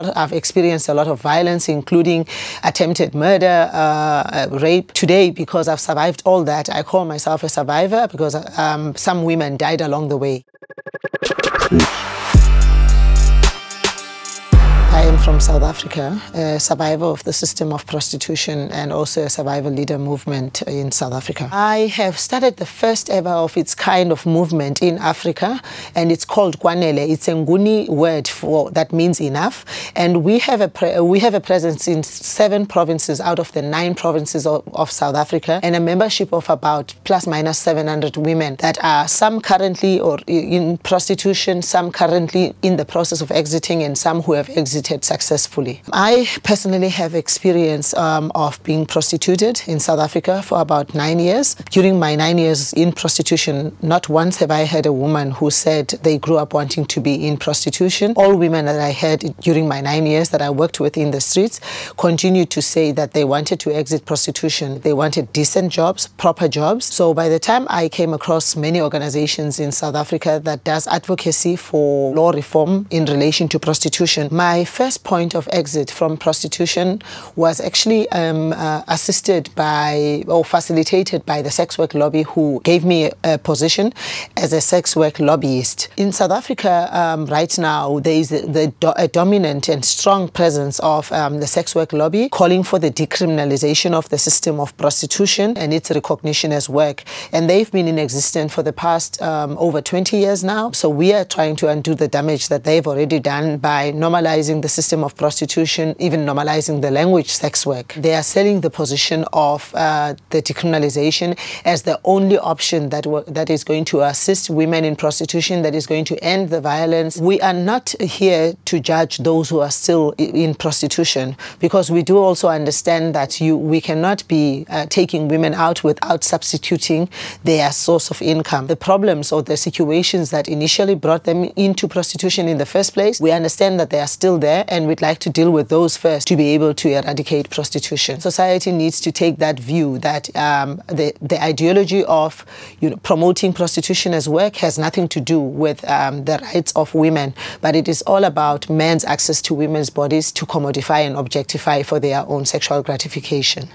I've experienced a lot of violence, including attempted murder, rape. Today, because I've survived all that, I call myself a survivor because some women died along the way. I am from South Africa, a survivor of the system of prostitution and also a survivor leader movement in South Africa. I have started the first ever of its kind of movement in Africa, and it's called qu'elle. It's a Nguni word for that means enough, and we have a presence in 7 provinces out of the 9 provinces of South Africa, and a membership of about plus minus 700 women that are some currently or in prostitution, some currently in the process of exiting, and some who have exited successfully. I personally have experience of being prostituted in South Africa for about 9 years. During my 9 years in prostitution, not once have I heard a woman who said they grew up wanting to be in prostitution. All women that I had during my 9 years that I worked with in the streets continued to say that they wanted to exit prostitution. They wanted decent jobs, proper jobs. So by the time I came across many organizations in South Africa that does advocacy for law reform in relation to prostitution, my first point of exit from prostitution was actually assisted by or facilitated by the sex work lobby, who gave me a position as a sex work lobbyist. In South Africa right now, there is a dominant and strong presence of the sex work lobby calling for the decriminalization of the system of prostitution and its recognition as work. And they've been in existence for the past over 20 years now. So we are trying to undo the damage that they've already done by normalizing the system of prostitution, even normalizing the language sex work. They are selling the position of the decriminalization as the only option that is going to assist women in prostitution, that is going to end the violence. We are not here to judge those who are still in prostitution, because we do also understand that we cannot be taking women out without substituting their source of income. The problems or the situations that initially brought them into prostitution in the first place, we understand that they are still there, and we'd like to deal with those first to be able to eradicate prostitution. Society needs to take that view that the ideology of promoting prostitution as work has nothing to do with the rights of women, but it is all about men's access to women's bodies to commodify and objectify for their own sexual gratification.